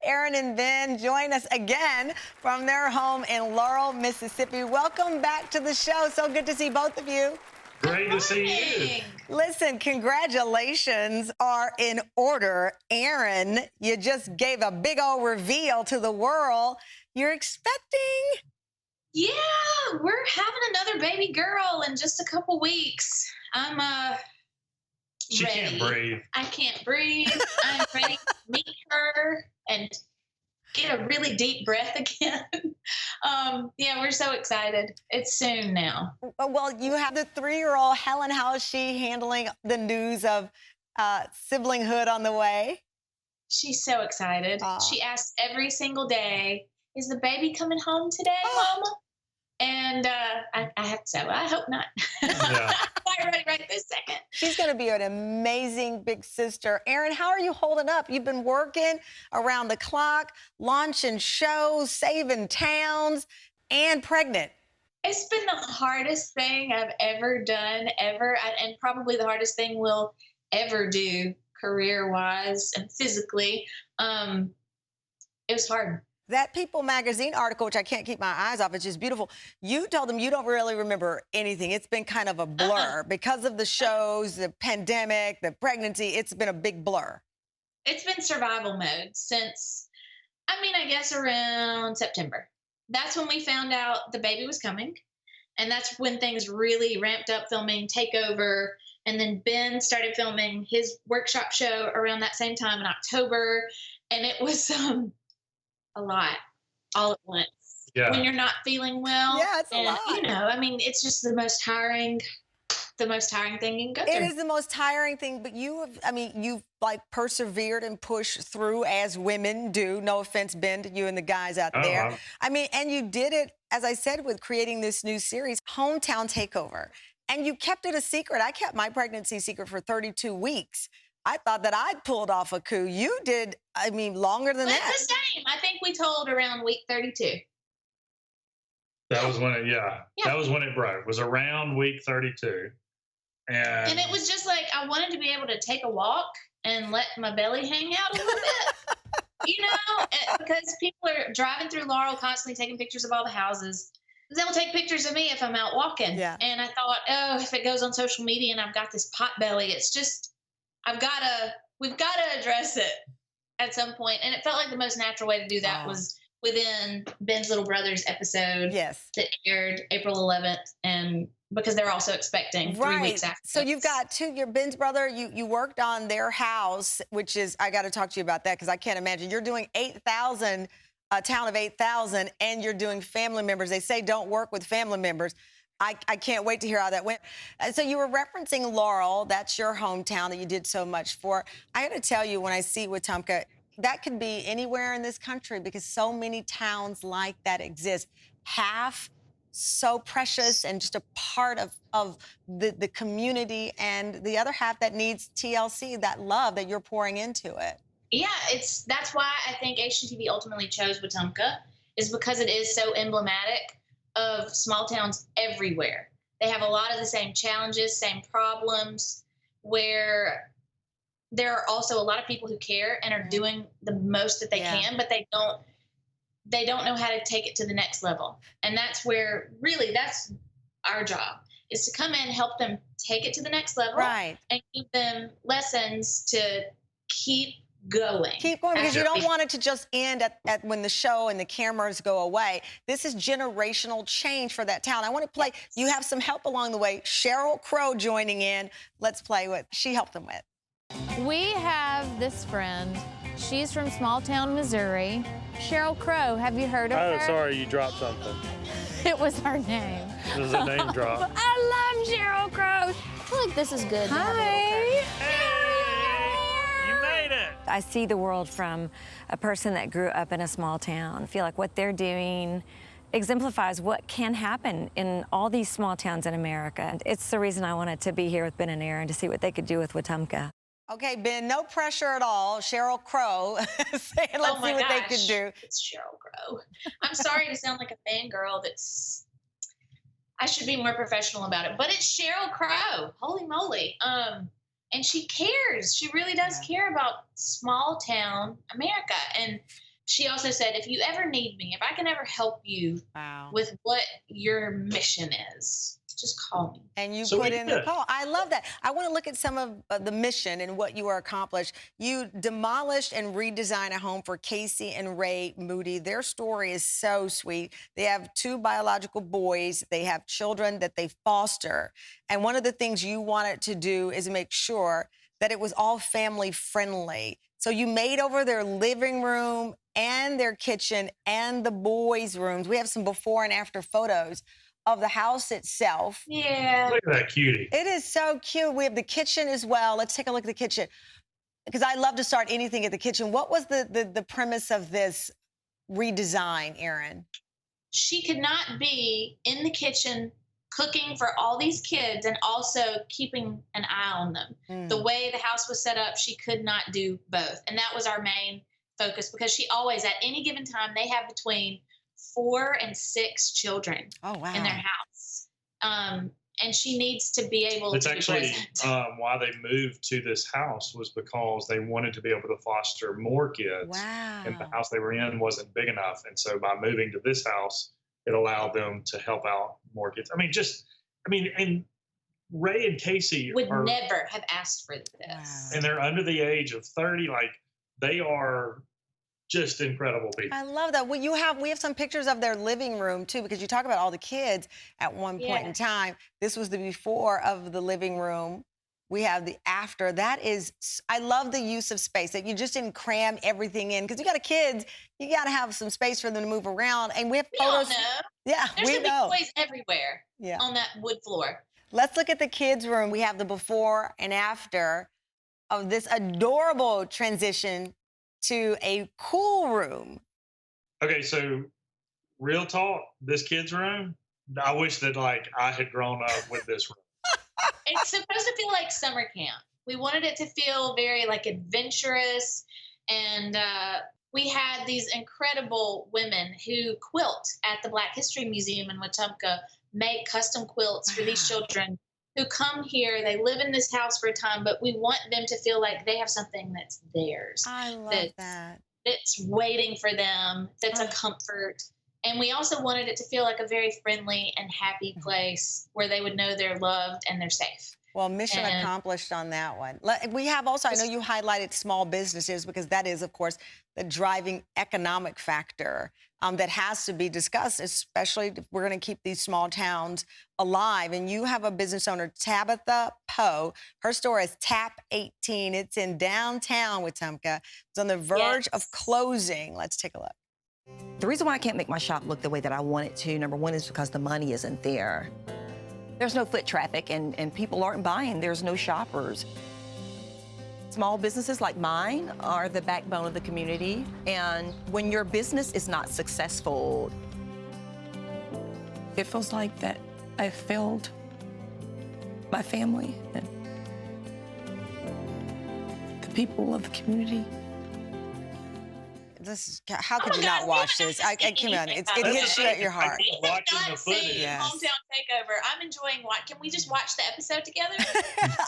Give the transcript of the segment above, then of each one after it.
Erin and Ben join us again from their home in Laurel, Mississippi. Welcome back to the show. So good to see both of you. Great to see you. Listen, congratulations are in order. Erin, you just gave a big old reveal to the world. You're expecting? Yeah, we're having another baby girl in just a couple weeks. I'm She ready. can't breathe. I can't breathe. I'm ready to meet her and get a really deep breath again. Yeah, we're so excited. It's soon now. Well, you have the 3-year-old Helen. How is she handling the news of siblinghood on the way? She's so excited. She asks every single day, "Is the baby coming home today, Mama?" And I have to say, well, I hope not. Yeah. Quite ready right this second. She's going to be an amazing big sister. Erin, how are you holding up? You've been working around the clock, launching shows, saving towns, and pregnant. It's been the hardest thing I've ever done, and probably the hardest thing we'll ever do career-wise and physically. It was hard. That People magazine article, which I can't keep my eyes off, it's just beautiful. You told them you don't really remember anything. It's been kind of a blur because of the shows, the pandemic, the pregnancy. It's been a big blur. It's been survival mode since, I guess around September. That's when we found out the baby was coming. And that's when things really ramped up, filming Takeover. And then Ben started filming his workshop show around that same time in October. And it was a lot all at once. Yeah. When you're not feeling well. Yeah, it's a lot. It's just the most tiring thing you can go through. It is the most tiring thing, but you've like persevered and pushed through as women do. No offense, Ben, to you and the guys out there. And you did it, as I said, with creating this new series, Town Takeover. And you kept it a secret. I kept my pregnancy secret for 32 weeks. I thought that I'd pulled off a coup. You did, longer than that. It's the same. I think we told around week 32. That was when that was when it broke. It was around week 32. And it was just like, I wanted to be able to take a walk and let my belly hang out a little bit, because people are driving through Laurel constantly taking pictures of all the houses. They'll take pictures of me if I'm out walking. Yeah. And I thought, if it goes on social media and I've got this pot belly, it's just, we've got to address it at some point. And it felt like the most natural way to do that was within Ben's Little Brothers episode that aired April 11th. And because they're also expecting 3 weeks after. So you've got your Ben's brother, you worked on their house, which is, I got to talk to you about that because I can't imagine. You're doing 8,000, a town of 8,000, and you're doing family members. They say don't work with family members. I can't wait to hear how that went. So you were referencing Laurel. That's your hometown that you did so much for. I got to tell you, when I see Wetumpka, that could be anywhere in this country because so many towns like that exist. Half so precious and just a part of the community, and the other half that needs TLC, that love that you're pouring into it. Yeah, that's why I think HGTV ultimately chose Wetumpka, is because it is so emblematic of small towns everywhere. They have a lot of the same challenges, same problems, where there are also a lot of people who care and are doing the most that they can, but they don't know how to take it to the next level. And that's where really that's our job, is to come in, help them take it to the next level, and give them lessons to keep going. Keep going, because you don't want it to just end at when the show and the cameras go away. This is generational change for that town. I want to play. You have some help along the way. Sheryl Crow joining in. Let's play what she helped them with. We have this friend. She's from small town Missouri. Sheryl Crow, have you heard of her? Oh, sorry, you dropped something. It was her name. This is a name drop. I love Sheryl Crow. I feel like this is good. Hey, you made it. I see the world from a person that grew up in a small town. I feel like what they're doing exemplifies what can happen in all these small towns in America. It's the reason I wanted to be here with Ben and Erin, to see what they could do with Wetumpka. Okay, Ben, no pressure at all. Sheryl Crow saying, let's see what they can do. It's Sheryl Crow. I'm sorry to sound like a fangirl. I should be more professional about it, but it's Sheryl Crow. Holy moly. And she cares. She really does care about small town America. And she also said, if you ever need me, if I can ever help you Wow. with what your mission is, just call me. And you So put we in the did. call. I love that. I want to look at some of the mission and what you are accomplished. You demolished and redesigned a home for Casey and Ray Moody. Their story is so sweet. They have 2 biological boys. They have children that they foster. And one of the things you wanted to do is make sure that it was all family friendly. So you made over their living room and their kitchen and the boys' rooms. We have some before and after photos of the house itself. Yeah. Look at that cutie. It is so cute. We have the kitchen as well. Let's take a look at the kitchen, because I love to start anything at the kitchen. What was the premise of this redesign, Erin? She could not be in the kitchen cooking for all these kids and also keeping an eye on them. The way the house was set up, she could not do both. And that was our main focus, because she always, at any given time, they have between 4 and 6 children in their house. And she needs to be able It's to be actually present. why they moved to this house, was because they wanted to be able to foster more kids. Wow. And the house they were in wasn't big enough. And so by moving to this house, it allowed them to help out more kids. And Ray and Casey Would are, never have asked for this. Wow. and they're under the age of 30. Like, they are just incredible people. I love that. Well, we have some pictures of their living room too, because you talk about all the kids at one point in time. This was the before of the living room. We have the after. I love the use of space, that you just didn't cram everything in, because you got kids, you got to have some space for them to move around. And we have We all photos. know. Yeah, There's we gonna know. be toys everywhere on that wood floor. Let's look at the kids' room. We have the before and after of this adorable transition to a cool room. Okay, so real talk, this kid's room, I wish that I had grown up with this room. It's supposed to feel like summer camp. We wanted it to feel very adventurous, and we had these incredible women who quilt at the Black History Museum in Wetumpka, make custom quilts for these children who come here. They live in this house for a time, but we want them to feel like they have something that's theirs. I love that. It's waiting for them, that's a comfort. And we also wanted it to feel like a very friendly and happy place where they would know they're loved and they're safe. Well, mission accomplished on that one. We have also, I know you highlighted small businesses, because that is, of course, the driving economic factor that has to be discussed, especially if we're going to keep these small towns alive. And you have a business owner, Tabitha Poe. Her store is Tap 18. It's in downtown Wetumpka. It's on the verge of closing. Let's take a look. The reason why I can't make my shop look the way that I want it to, number one, is because the money isn't there. There's no foot traffic and people aren't buying. There's no shoppers. Small businesses like mine are the backbone of the community. And when your business is not successful, it feels like that I failed my family and the people of the community. How could you not watch this? Come on, it hits you at your heart. Watching the footage. Yes. Hometown Takeover. I'm enjoying Can we just watch the episode together?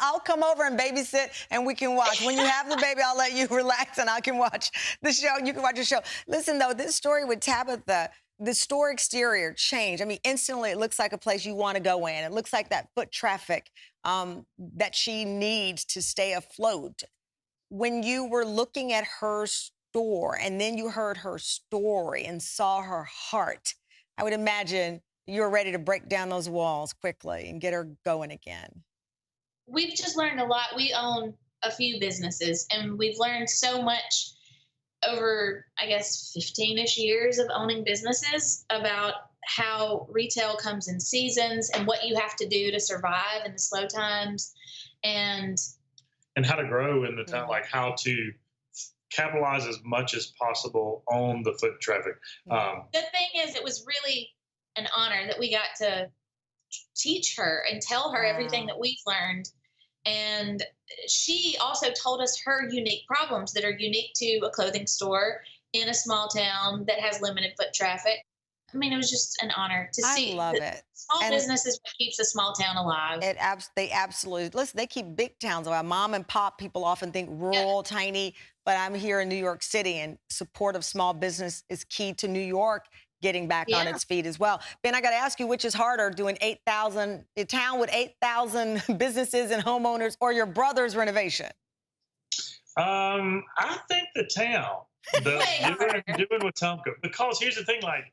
I'll come over and babysit, and we can watch. When you have the baby, I'll let you relax, and I can watch the show. You can watch the show. Listen, though, this story with Tabitha, the store exterior changed. I mean, instantly, it looks like a place you want to go in. It looks like that foot traffic that she needs to stay afloat. When you were looking at her store, and then you heard her story and saw her heart, I would imagine you were ready to break down those walls quickly and get her going again. We've just learned a lot. We own a few businesses, and we've learned so much over, I guess, 15-ish years of owning businesses about how retail comes in seasons and what you have to do to survive in the slow times, and how to grow in the town, like how to capitalize as much as possible on the foot traffic. The thing is, it was really an honor that we got to teach her and tell her everything that we've learned. And she also told us her unique problems that are unique to a clothing store in a small town that has limited foot traffic. I mean, it was just an honor to see. I love it. Small business is what keeps a small town alive. They absolutely, listen, they keep big towns alive. Mom and pop people often think rural, tiny. but I'm here in New York City, and support of small business is key to New York getting back on its feet as well. Ben, I got to ask you, which is harder, doing 8,000, a town with 8,000 businesses and homeowners, or your brother's renovation? I think the town, doing Wetumpka, because here's the thing, like,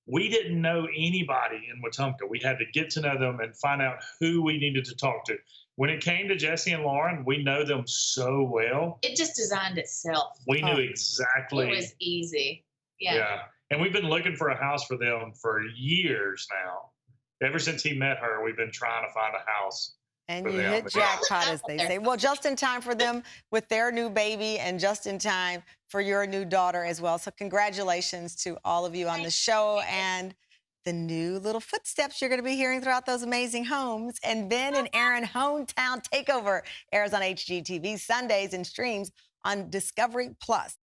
we didn't know anybody in Wetumpka. We had to get to know them and find out who we needed to talk to. When it came to Jesse and Lauren, we know them so well. It just designed itself. We knew exactly. It was easy. Yeah. Yeah. And we've been looking for a house for them for years now. Ever since he met her, we've been trying to find a house. And you hit jackpot, as they say. Well, just in time for them with their new baby, and just in time for your new daughter as well. So congratulations to all of you on the show and the new little footsteps you're going to be hearing throughout those amazing homes. And Ben and Erin Hometown Takeover airs on HGTV Sundays and streams on Discovery Plus.